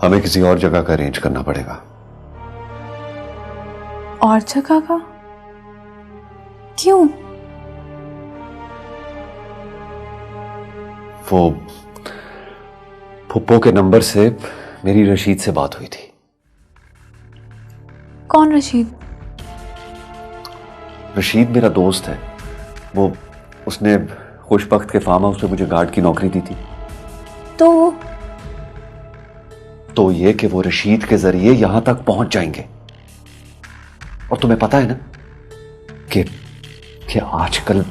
हमें किसी और जगह का अरेंज करना पड़ेगा। और जगह का? क्यों? वो फुप्पो के नंबर से मेरी रशीद से बात हुई थी। कौन रशीद? रशीद मेरा दोस्त है। वो उसने खुशबख्त के फार्म हाउस पे मुझे गार्ड की नौकरी दी थी। तो ये कि वो रशीद के जरिए यहां तक पहुंच जाएंगे। और तुम्हें पता है ना कि आजकल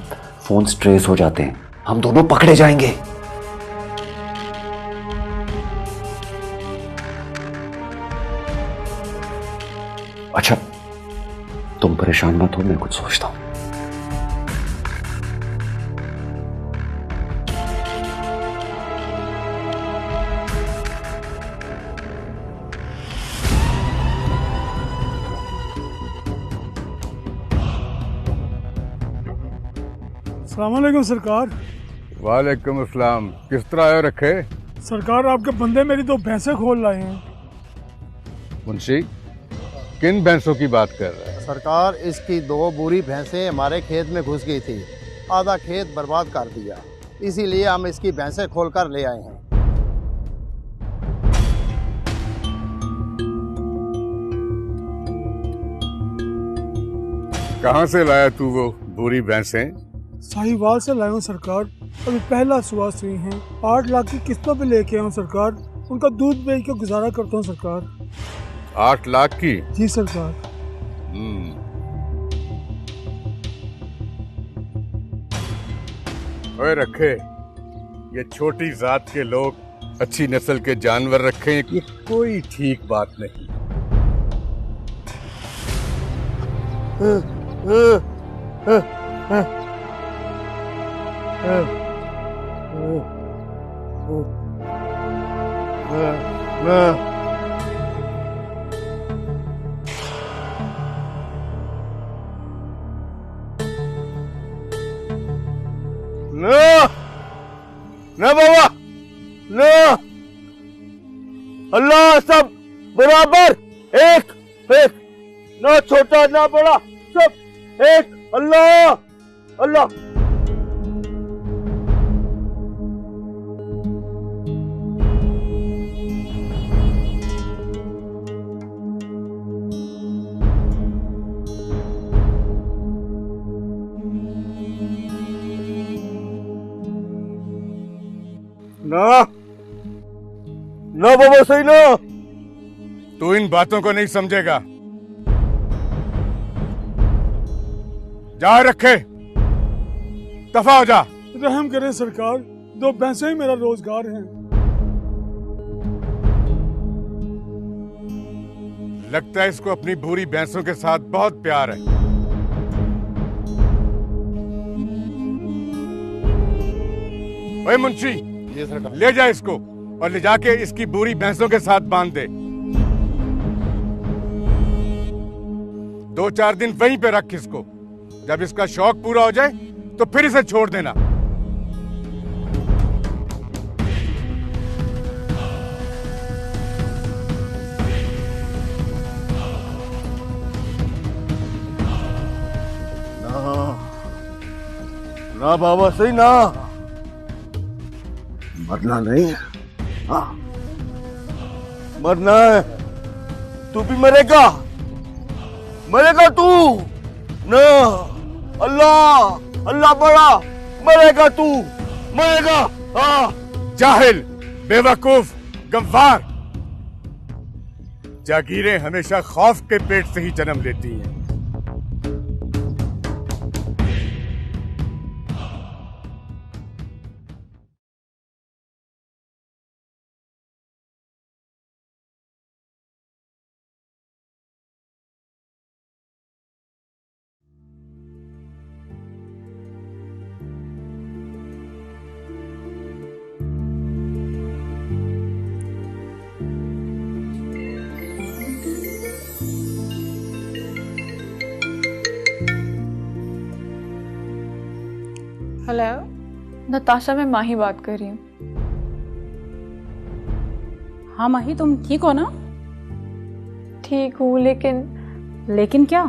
फोन ट्रेस हो जाते हैं, हम दोनों पकड़े जाएंगे। अच्छा, तुम परेशान मत हो, मैं कुछ सोचता हूं। अस्सलामुअलैकुम सरकार। वालेकुम अस्सलाम। किस तरह आए रखे? सरकार, आपके बंदे मेरी 2 भैंसें खोल लाए हैं। मुंशी, किन भैंसों की बात कर रहे हैं? सरकार, इसकी 2 बुरी भैंसें हमारे खेत में घुस गई थी, आधा खेत बर्बाद कर दिया, इसीलिए हम इसकी भैंसें खोलकर ले आए हैं। कहाँ से लाया तू वो बुरी भैंसें? साहिवाल से लाए हूँ सरकार, अभी पहला सुबह हुई हैं। 8 लाख की किस्तों पे लेके आया हूँ सरकार, उनका दूध बेच के गुजारा करता हूँ सरकार। 8 लाख की? जी सरकार। ओए रखे, ये छोटी जात के लोग अच्छी नस्ल के जानवर रखें, ये कोई ठीक बात नहीं। ना बाबा, ना, अल्लाह सब बराबर, एक एक, ना छोटा ना बड़ा, सब एक, अल्लाह अल्लाह। ना ना बाबा, सही ना। तू इन बातों को नहीं समझेगा। जा रखे, दफा हो जा। रहम करें सरकार, 2 भैंसें ही मेरा रोजगार है। लगता है इसको अपनी बुरी भैंसों के साथ बहुत प्यार है। ओए मुंशी, ले जा इसको और ले जाके इसकी बुरी भैंसों के साथ बांध दे। 2-4 दिन वहीं पे रख इसको। जब इसका शौक पूरा हो जाए तो फिर इसे छोड़ देना। ना बाबा, सही ना। मरना नहीं है, हाँ मरना है। तू भी मरेगा, मरेगा तू ना। अल्लाह अल्लाह बड़ा, मरेगा तू, मरेगा। हाँ। जाहिल, बेवकूफ, गंवार। जागीरें हमेशा खौफ के पेट से ही जन्म लेती हैं। हेलो नताशा, मैं माही बात कर रही हूँ। हाँ माही, तुम ठीक हो ना? ठीक हूँ, लेकिन लेकिन क्या?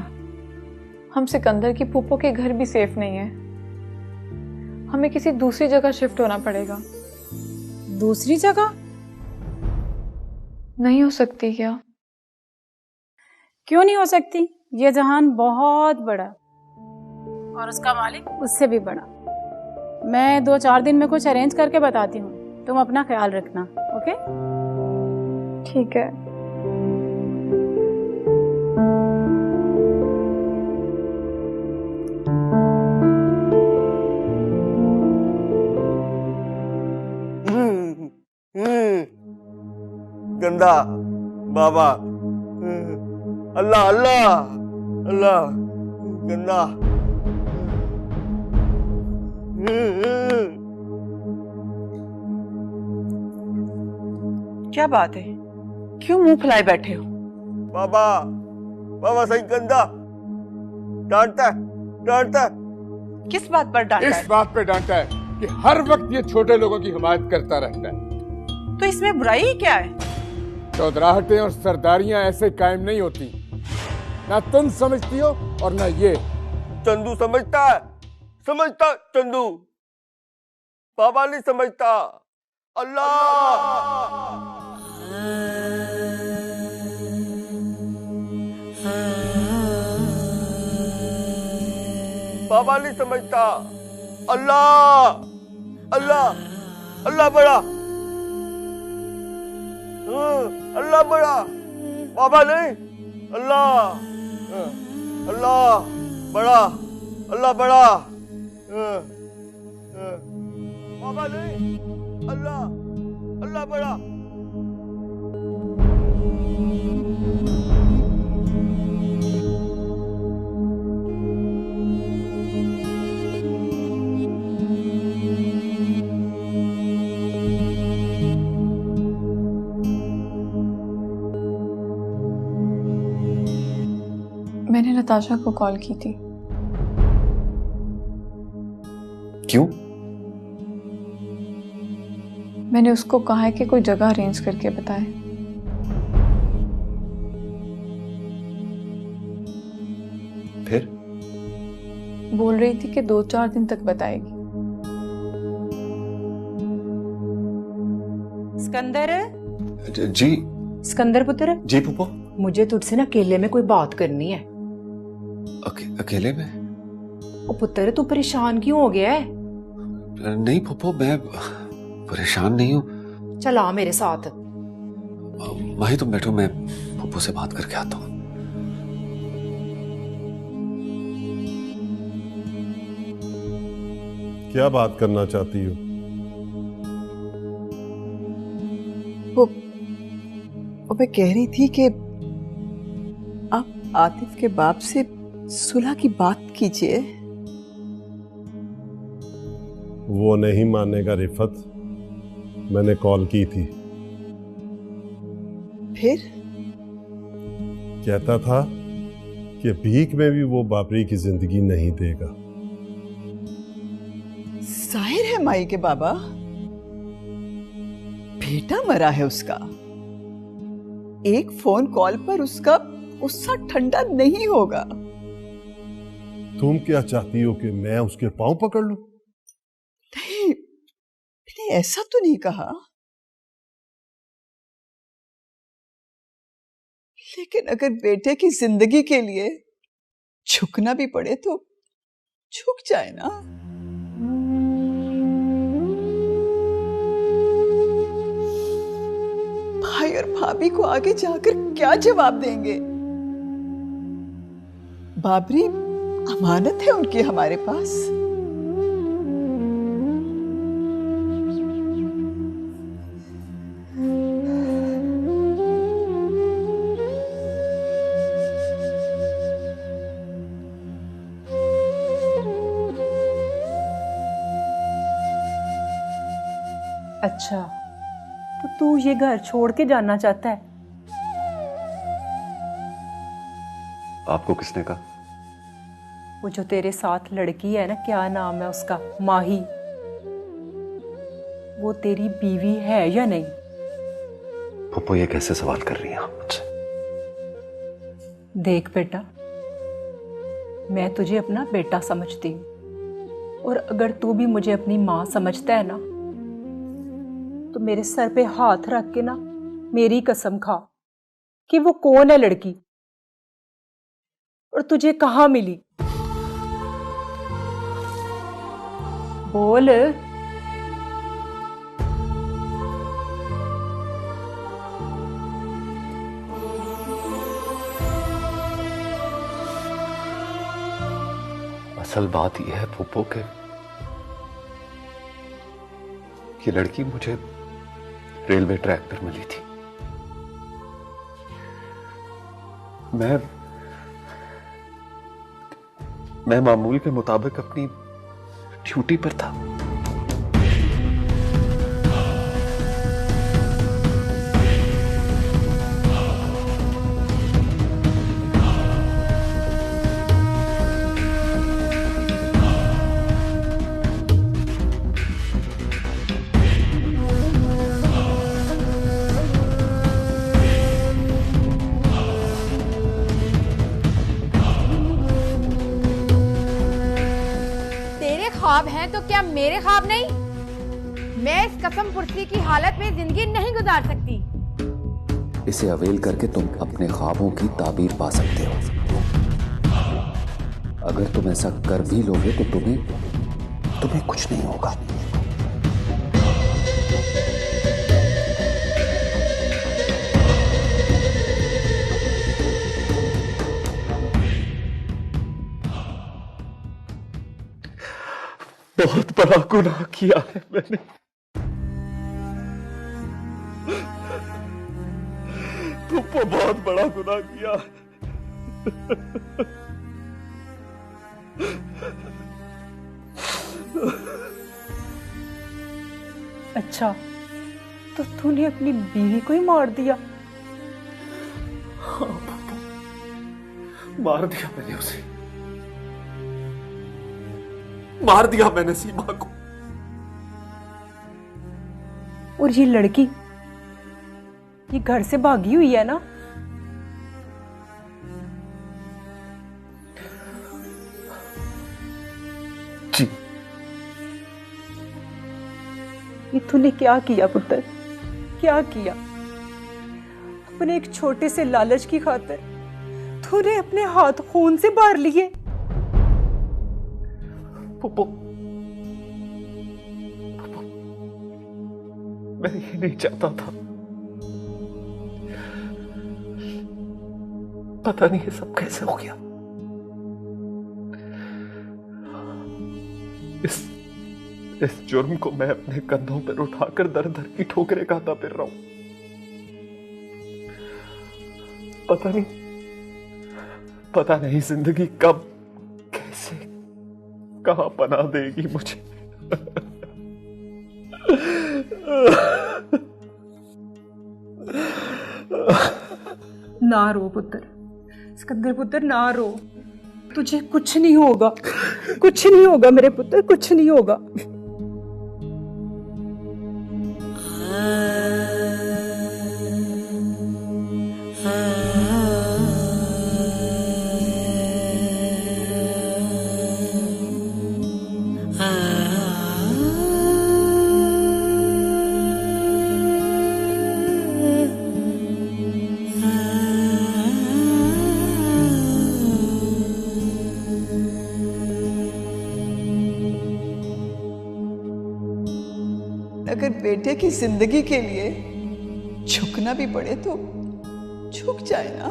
हम सिकंदर की फूफो के घर भी सेफ नहीं है। हमें किसी दूसरी जगह शिफ्ट होना पड़ेगा। दूसरी जगह? नहीं हो सकती क्या? क्यों नहीं हो सकती? ये जहान बहुत बड़ा और उसका मालिक उससे भी बड़ा। मैं 2-4 दिन में कुछ अरेंज करके बताती हूँ, तुम अपना ख्याल रखना। ओके? ठीक है। गंदा बाबा, अल्लाह अल्लाह अल्लाह, गंदा। क्या बात है, क्यों मुंह फुलाए बैठे हो? बाबा, बाबा सही गंदा डांटता है, डांटता है। किस बात पर डांटा इस है? बात पे डांटा है कि हर वक्त ये छोटे लोगों की हिमायत करता रहता है। तो इसमें बुराई ही क्या है? चौधराहटें और सरदारियां ऐसे कायम नहीं होती। ना तुम समझती हो और ना ये। चंदू समझता है, समझता चंदू, बाबा नहीं समझता। अल्लाह बाबा नहीं समझता। अल्लाह अल्लाह अल्लाह बड़ा, अल्लाह बड़ा, बाबा नहीं। अल्लाह अल्लाह बड़ा, अल्लाह बड़ा, बाबा नहीं। अल्लाह अल्लाह बड़ा। मैंने नताशा को कॉल की थी। क्यों? मैंने उसको कहा है कि कोई जगह अरेंज करके बताए। फिर? बोल रही थी कि 2-4 दिन तक बताएगी। सिकंदर, जी। सिकंदर पुत्र, जी फूफो। मुझे तुझसे ना अकेले में कोई बात करनी है। अकेले में? ओ पुत्र, तू परेशान क्यों हो गया है? नहीं फूफो, मैं परेशान नहीं हूँ। चल आ मेरे साथ। माही तुम बैठो, मैं फूफो से बात करके आता हूँ। क्या बात करना चाहती हो? वो मैं कह रही थी कि आप आतिफ के बाप से सुलह की बात कीजिए। वो नहीं मानेगा रिफत, मैंने कॉल की थी। फिर कहता था कि भीख में भी वो बाबरी की जिंदगी नहीं देगा। जाहिर है माई के बाबा, बेटा मरा है उसका, एक फोन कॉल पर उसका गुस्सा ठंडा नहीं होगा। तुम क्या चाहती हो कि मैं उसके पांव पकड़ लूं? नहीं, मैंने ऐसा तो नहीं कहा, लेकिन अगर बेटे की जिंदगी के लिए झुकना भी पड़े तो झुक जाए ना। भाई और भाभी को आगे जाकर क्या जवाब देंगे? बाबरी अमानत है उनकी हमारे पास। अच्छा, तो तू ये घर छोड़ के जाना चाहता है? आपको किसने कहा? वो जो तेरे साथ लड़की है ना, क्या नाम है उसका, माही, वो तेरी बीवी है या नहीं? फूफो ये कैसे सवाल कर रही हैं आप मुझसे? देख बेटा, मैं तुझे अपना बेटा समझती हूँ, और अगर तू भी मुझे अपनी माँ समझता है ना, तो मेरे सर पे हाथ रख के ना मेरी कसम खा कि वो कौन है लड़की और तुझे कहाँ मिली। बोल। असल बात यह है फूफो के ये लड़की मुझे रेलवे ट्रैक पर मिली थी। मैं मामूल के मुताबिक अपनी ड्यूटी पर था। ख्वाब हैं तो क्या मेरे ख्वाब नहीं? मैं इस कसम पुर्सी की हालत में जिंदगी नहीं गुजार सकती। इसे अवेल करके तुम अपने ख्वाबों की ताबीर पा सकते हो। अगर तुम ऐसा कर भी लोगे तो तुम्हें कुछ नहीं होगा। बहुत बड़ा गुनाह किया है मैंने। तुमको बहुत बड़ा गुनाह किया। अच्छा, तो तूने अपनी बीवी को ही मार दिया? हाँ, मार दिया मैंने उसे। मार दिया मैंने सीमा को। और ये लड़की ये घर से भागी हुई है ना? जी। ये तूने क्या किया पुत्र, क्या किया? अपने एक छोटे से लालच की खातिर तूने अपने हाथ खून से बार लिए। पुप्पो, मैं ये नहीं चाहता था। पता नहीं ये सब कैसे हो गया। इस जुर्म को मैं अपने कंधों पर उठाकर दर दर की ठोकरें खाता फिर रहा हूं। पता नहीं जिंदगी कब कैसे कहां पनाह देगी मुझे। ना रो पुत्र, सिकंदर पुत्र ना रो। तुझे कुछ नहीं होगा, कुछ नहीं होगा मेरे पुत्र, कुछ नहीं होगा। अगर बेटे की जिंदगी के लिए झुकना भी पड़े तो झुक जाए ना।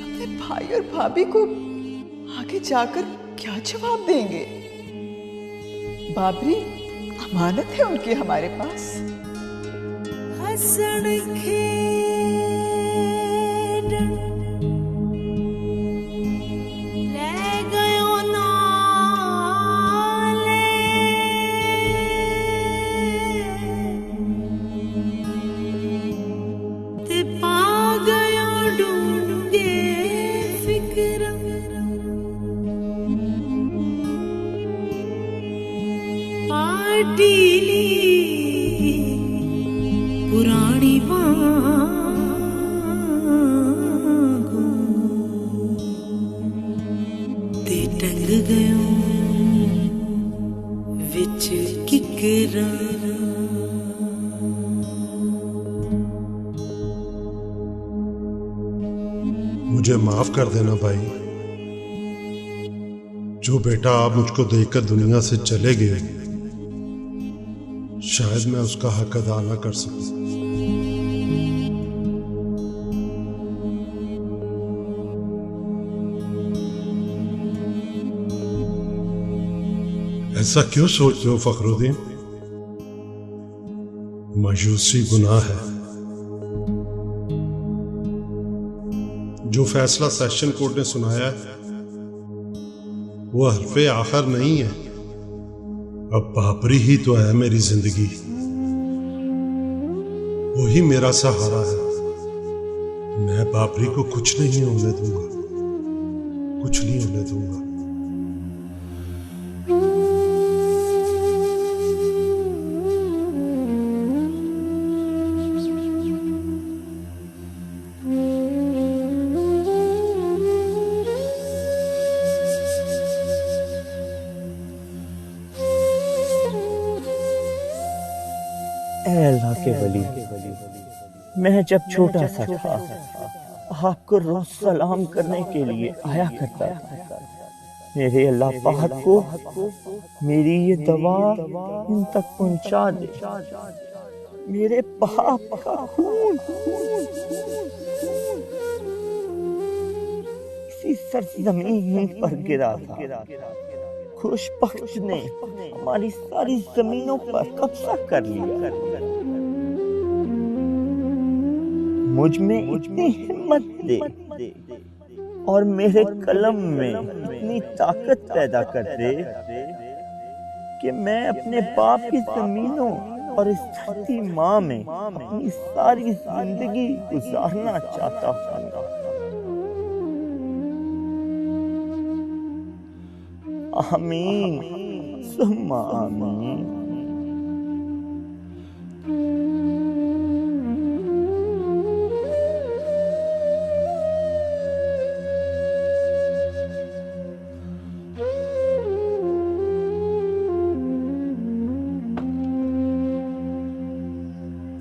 अपने भाई और भाभी को आगे जाकर क्या जवाब देंगे? बाबरी अमानत है उनकी हमारे पास। हसन पार्टी मुझे माफ कर देना भाई। जो बेटा आप मुझको देखकर दुनिया से चले गए, शायद मैं उसका हक अदा ना कर सकूं। ऐसा क्यों सोचते हो फखरुद्दीन? मायूसी गुनाह है। जो फैसला सेशन कोर्ट ने सुनाया है वो हरफे आखिर नहीं है। अब बाबरी ही तो है मेरी जिंदगी, वही मेरा सहारा है। मैं बाबरी को कुछ नहीं होने दूंगा, कुछ नहीं होने दूंगा। अल्लाह के वली, मैं जब छोटा सा था आपको रोज सलाम करने के लिए आया करता था। मेरे अल्लाह पाक को मेरी ये दवा इन तक पहुंचा दे। मेरे बाप का खून इसी सरजमीन पर गिरा था। खुशबख्त ने हमारी सारी जमीनों पर कब्जा कर लिया। मुझ में इतनी हिम्मत दे और मेरे कलम में इतनी ताकत पैदा कर दे कि मैं अपने बाप की जमीनों और इस धरती माँ में अपनी सारी जिंदगी गुजारना चाहता हूँ। आमीन सुम्मा आमीन।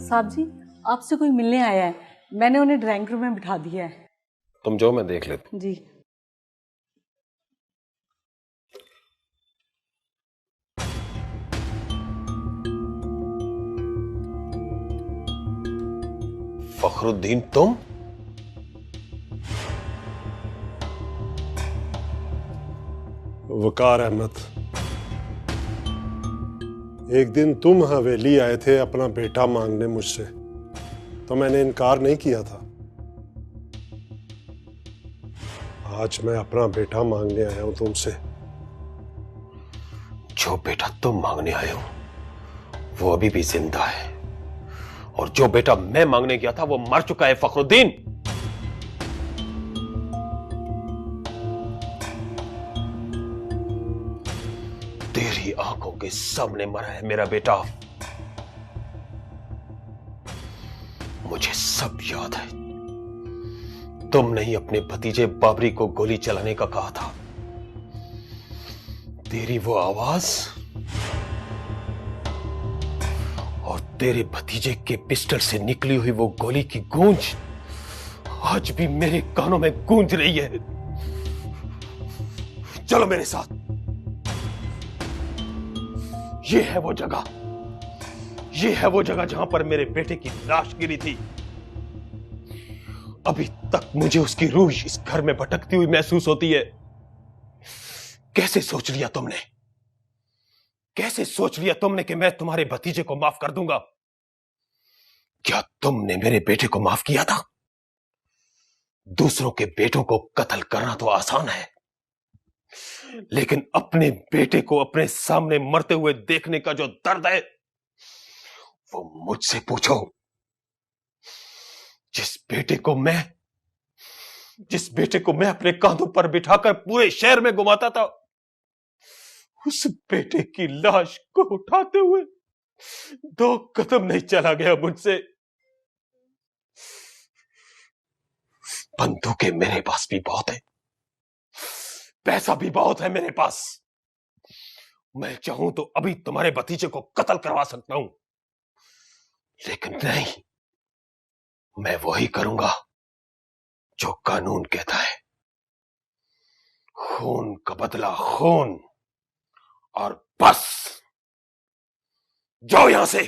साहब जी, आपसे कोई मिलने आया है। मैंने उन्हें ड्राइंग रूम में बिठा दिया है। तुम जाओ, मैं देख लेता हूं। जी। फखरुद्दीन, तुम? वकार अहमद, एक दिन तुम हवेली आए थे अपना बेटा मांगने मुझसे, तो मैंने इनकार नहीं किया था। आज मैं अपना बेटा मांगने आया हूं तुमसे। जो बेटा तुम मांगने आए हो वो अभी भी जिंदा है, और जो बेटा मैं मांगने गया था वो मर चुका है फखरुद्दीन। तेरी आंखों के सामने मरा है मेरा बेटा। मुझे सब याद है। तुमने ही अपने भतीजे बाबरी को गोली चलाने का कहा था। तेरी वो आवाज और तेरे भतीजे के पिस्टल से निकली हुई वो गोली की गूंज आज भी मेरे कानों में गूंज रही है। चलो मेरे साथ। ये है वो जगह, ये है वो जगह जहां पर मेरे बेटे की लाश गिरी थी। अभी तक मुझे उसकी रूह इस घर में भटकती हुई महसूस होती है। कैसे सोच लिया तुमने, कैसे सोच लिया तुमने कि मैं तुम्हारे भतीजे को माफ कर दूंगा? क्या तुमने मेरे बेटे को माफ किया था? दूसरों के बेटों को कत्ल करना तो आसान है, लेकिन अपने बेटे को अपने सामने मरते हुए देखने का जो दर्द है वो मुझसे पूछो। जिस बेटे को मैं अपने कांधों पर बिठाकर पूरे शहर में घुमाता था, उस बेटे की लाश को उठाते हुए 2 कदम नहीं चला गया मुझसे। बंदूकें मेरे पास भी बहुत है, पैसा भी बहुत है मेरे पास। मैं चाहूं तो अभी तुम्हारे भतीजे को कत्ल करवा सकता हूं, लेकिन नहीं, मैं वही करूंगा जो कानून कहता है, खून का बदला खून, और बस जाओ यहां से।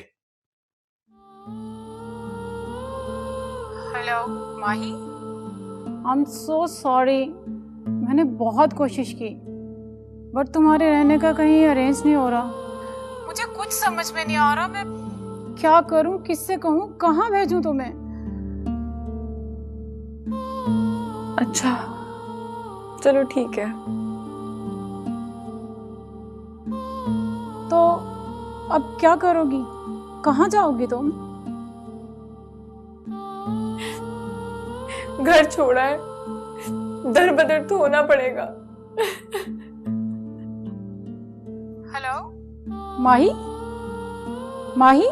Hello Mahi, I am so sorry. मैंने बहुत कोशिश की बट तुम्हारे रहने का कहीं अरेंज नहीं हो रहा। मुझे कुछ समझ में नहीं आ रहा, मैं क्या करूं, किससे कहूं, कहां भेजूं तुम्हें। अच्छा चलो ठीक है। तो अब क्या करोगी, कहां जाओगी तुम? घर छोड़ा है, दर बदर तो होना पड़ेगा। हेलो माही, माही,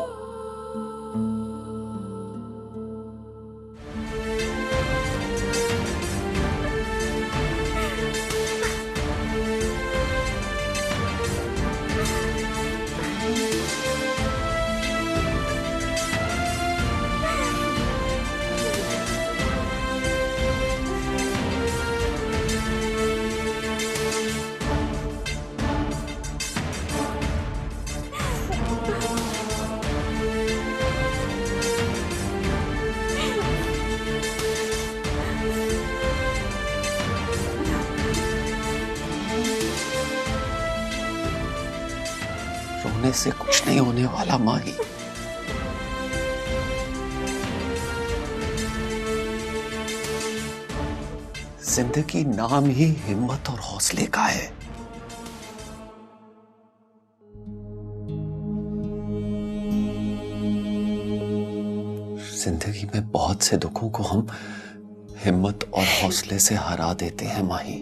रोने से कुछ नहीं होने वाला माही। जिंदगी नाम ही हिम्मत और हौसले का है। जिंदगी में बहुत से दुखों को हम हिम्मत और हौसले से हरा देते हैं माही।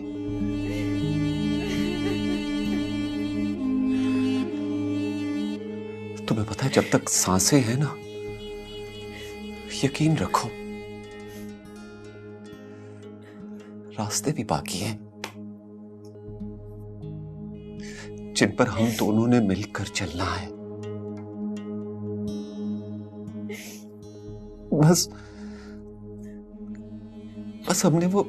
तुम्हें पता है, जब तक सांसें हैं ना, यकीन रखो रास्ते भी बाकी हैं जिन पर हम दोनों ने मिलकर चलना है। बस हमने वो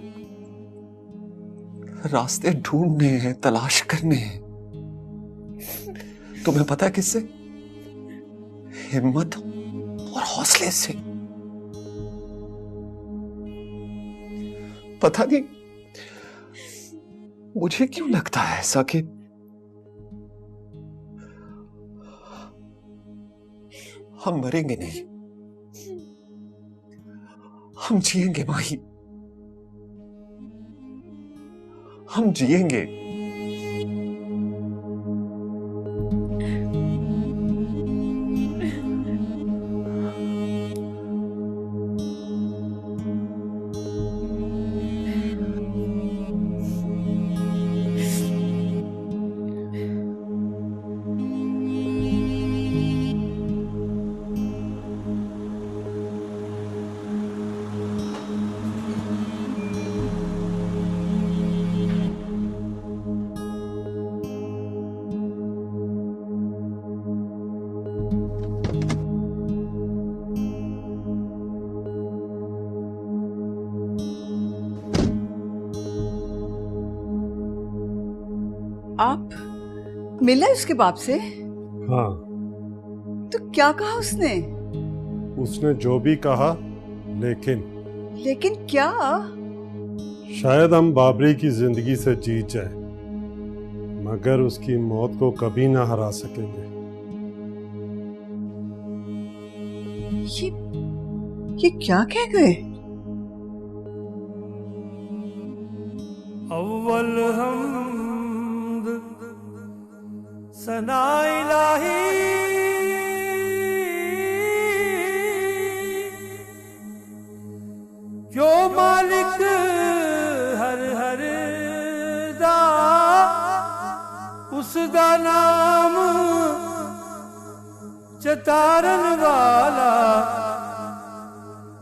रास्ते ढूंढने हैं, तलाश करने हैं। तुम्हें पता है किससे? हिम्मत और हौसले से। पता नहीं मुझे क्यों लगता है ऐसा कि हम मरेंगे नहीं, हम जिएंगे माही, हम जिएंगे। आप मिले उसके बाप से? हाँ। तो क्या कहा उसने? उसने जो भी कहा, लेकिन क्या? शायद हम बाबरी की जिंदगी से जीत जाए, मगर उसकी मौत को कभी ना हरा सकेंगे। ये क्या कह गए? अव्वल हमद सना इलाही जो मालिक हर हर दा, उसदा नाम चतारन वाला,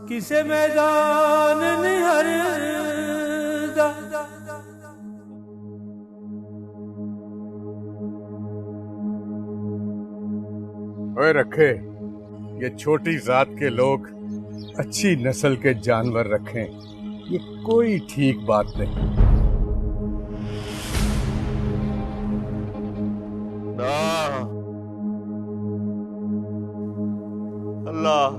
किसे मैदान निहर दा। ओए रखे, ये छोटी जात के लोग अच्छी नस्ल के जानवर रखें, ये कोई ठीक बात नहीं। अल्लाह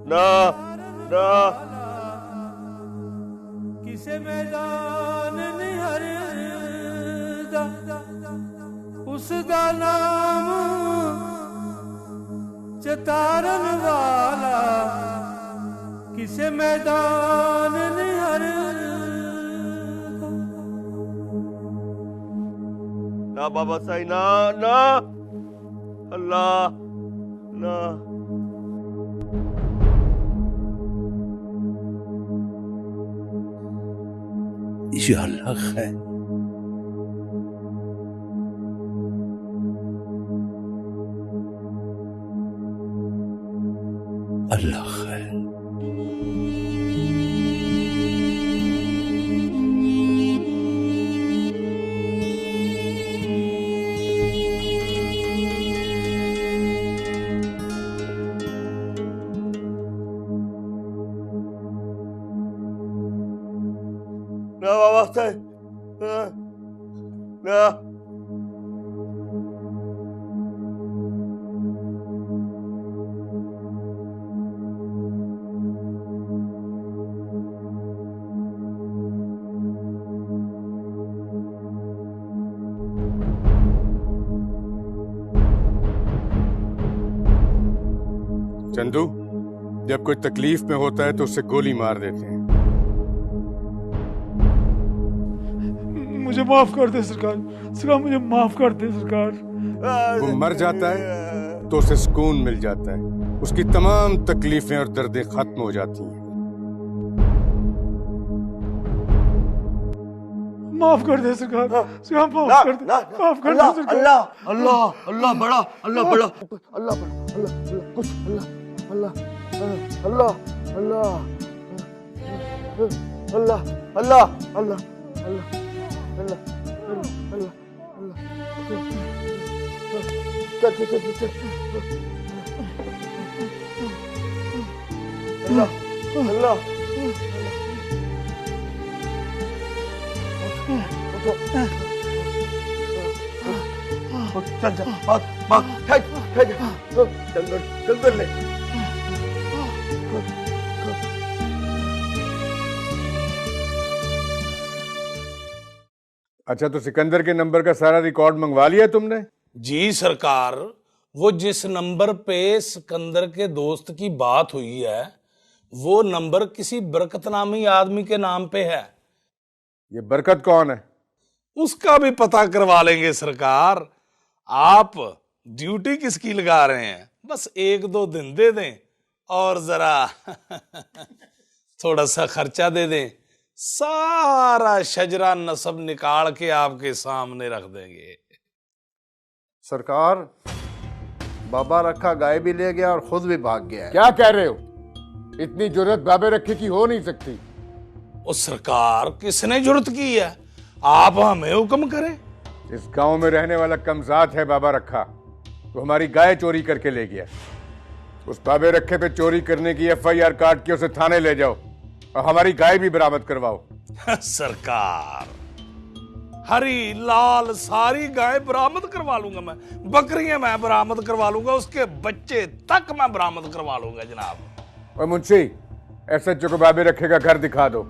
ना ना किसे मैदान निहरदा उसका नाम चतारन वाला किसे मैदान निहरदा। ना बाबा साईं ना ना अल्लाह ना। या अल्लाह खैर। अल्लाह खैर। ना बाबा साईं ना ना। चंदू, जब कोई तकलीफ में होता है तो उसे गोली मार देते हैं। मुझे माफ कर दे सरकार, सरकार मुझे माफ कर दे सरकार। वो मर जाता है तो उसे सुकून मिल जाता है, उसकी तमाम तकलीफें और दर्दें खत्म हो जाती हैं। माफ कर दे सरकार, सरकार माफ कर दे, माफ कर दे सरकार। अल्लाह अल्लाह अल्लाह बड़ा, अल्लाह बड़ा, अल्लाह बड़ा, अल्लाह कुछ, अल्लाह अल्लाह अल्लाह अल्लाह अल्लाह अल्लाह अल्लाह अल्लाह अल्लाह अल्लाह अल्लाह अल्लाह चल चल भाग भाग जंगल जंगल ले। अच्छा, तो सिकंदर के नंबर का सारा रिकॉर्ड मंगवा लिया तुमने? जी सरकार, वो जिस नंबर पे सिकंदर के दोस्त की बात हुई है वो नंबर किसी बरकत नामी आदमी के नाम पे है। ये बरकत कौन है? उसका भी पता करवा लेंगे सरकार। आप ड्यूटी किसकी लगा रहे हैं? बस 1-2 दिन दे दें और जरा थोड़ा सा खर्चा दे दें, सारा शजरा नसब निकाल के आपके सामने रख देंगे। सरकार, बाबा रखा गाय भी ले गया और खुद भी भाग गया है। क्या कह रहे हो? इतनी जुर्रत बाबे रखे की हो नहीं सकती। ओ सरकार, किसने जुर्रत की है? आप हमें हुक्म करें। इस गांव में रहने वाला कमजात है बाबा रखा, तो हमारी गाय चोरी करके ले गया। उस बाबे रखे पे चोरी करने की FIR काट के उसे थाने ले जाओ और हमारी गाय भी बरामद करवाओ। सरकार, हरी लाल सारी गाय बरामद करवा लूंगा मैं, बकरियां मैं बरामद करवा लूंगा, उसके बच्चे तक मैं बरामद करवा लूंगा जनाब। और मुंशी, SHO को बाबे रखे का घर दिखा दो।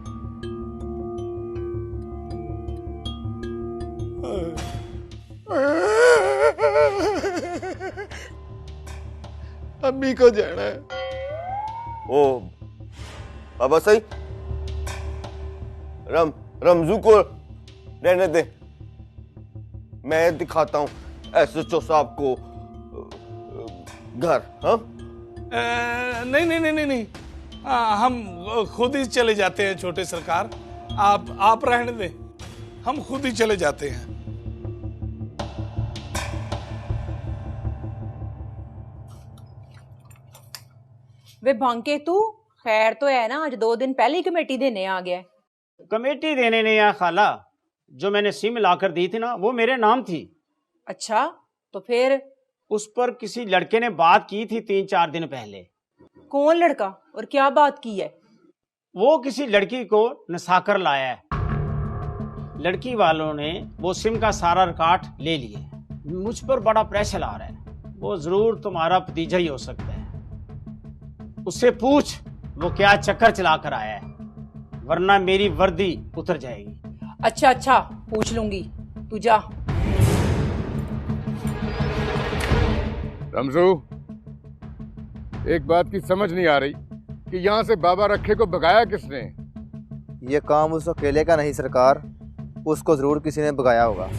अम्मी को जाना है। ओ बाबा सही, रमजू को रहने दे, मैं दिखाता हूँ SHO साहब को घर। हाँ नहीं नहीं नहीं नहीं नहीं, हम खुद ही चले जाते हैं छोटे सरकार, आप रहने दें, हम खुद ही चले जाते हैं। वे भांके तू खैर तो है ना, आज 2 दिन पहले ही कमेटी देने आ गया। कमेटी देने नहीं आया खाला, जो मैंने सिम लाकर दी थी ना वो मेरे नाम थी, अच्छा, तो फिर? उस पर किसी लड़के ने बात की थी 3-4 दिन पहले। कौन लड़का और क्या बात की है? वो किसी लड़की को नसाकर लाया है। लड़की वालों ने वो सिम का सारा रिकॉर्ड ले लिए। मुझ पर बड़ा प्रेशर आ रहा है। वो जरूर तुम्हारा भतीजा ही हो सकता है। उससे पूछ वो क्या चक्कर चला कर आया है, वरना मेरी वर्दी उतर जाएगी। अच्छा अच्छा, पूछ लूंगी, तू जा। रमजू, एक बात की समझ नहीं आ रही कि यहाँ से बाबा रखे को भगाया किसने? ये काम उस अकेले का नहीं सरकार, उसको जरूर किसी ने भगाया होगा।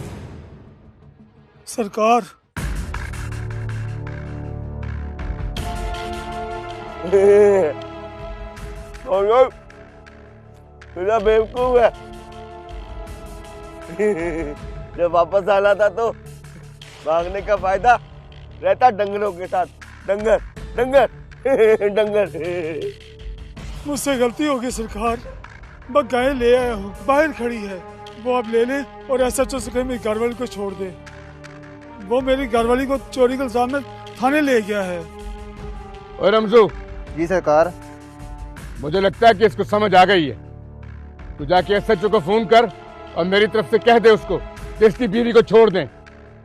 सरकार, मेरा बेवकूफ है। जब वापस आना था तो भागने का फायदा रहता डंगरों के साथ। डंगर डंगर डंगर। मुझसे गलती हो गई सरकार, मैं गाय ले आया हूँ, बाहर खड़ी है, वो आप ले ले और SHO से कहे मेरी घरवाली को छोड़ दे। वो मेरी घरवाली को चोरी के इल्जाम में थाने ले गया है। और रमजू। जी सरकार। मुझे लगता है कि इसको समझ आ गई है। तू जाके SHO को फोन कर और मेरी तरफ से कह दे उसको कि इसकी बीवी को छोड़ दें,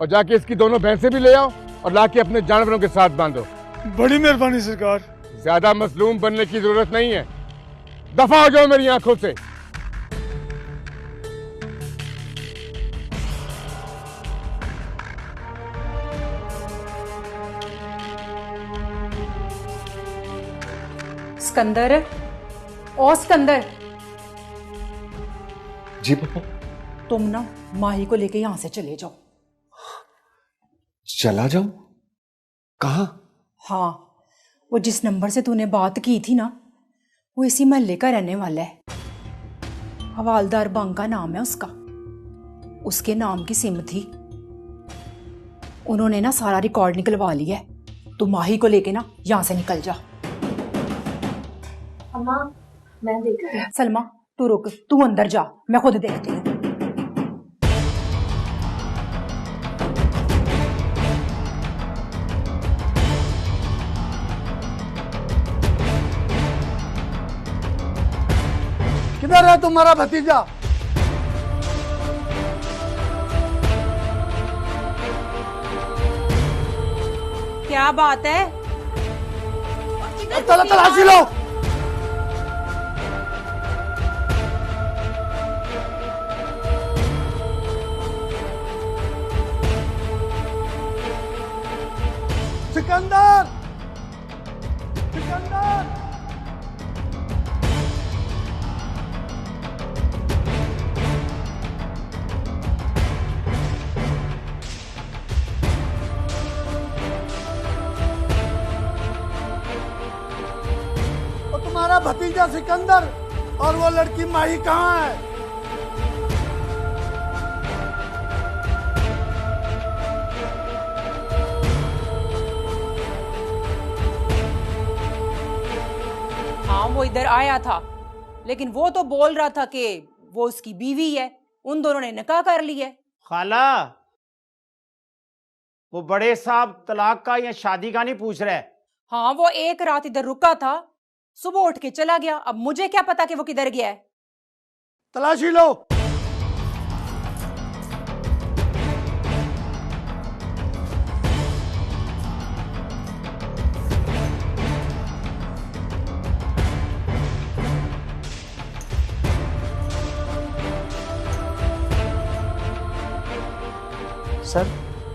और जाके इसकी दोनों भैंसें भी ले आओ और लाके अपने जानवरों के साथ बांधो। बड़ी मेहरबानी सरकार। ज्यादा मसलूम बनने की जरूरत नहीं है, दफा हो जाओ मेरी आंखों से। सिकंदर, ओ सिकंदर। जी पापा। तुम ना माही को लेके यहां से चले जाओ। चला जाऊं? कहां? हाँ, वो जिस नंबर से तूने बात की थी ना, वो इसी महल्ले का रहने वाला है। हवालदार बांका नाम है उसका। उसके नाम की सिम थी। उन्होंने ना सारा रिकॉर्ड निकलवा लिया है। तू माही को लेके ना यहां से निकल जा। अम्मा, मैं देखती हूँ। सलमा, तू रुक, तू अंदर जा, मैं खुद देखती हूँ। किधर है तुम्हारा भतीजा? क्या बात है? चलो तलाशी लो। सिकंदर, सिकंदर। तुम्हारा भतीजा सिकंदर और वो लड़की माही कहाँ है? हाँ, वो इधर आया था, लेकिन वो तो बोल रहा था कि वो उसकी बीवी है, उन दोनों ने निकाह कर लिया है। खाला, वो बड़े साहब तलाक का या शादी का नहीं पूछ रहे। हाँ, वो एक रात इधर रुका था, सुबह उठ के चला गया। अब मुझे क्या पता कि वो किधर गया है। तलाशी लो। सर,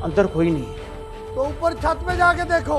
अंदर कोई नहीं है। तो ऊपर छत पे जाके देखो।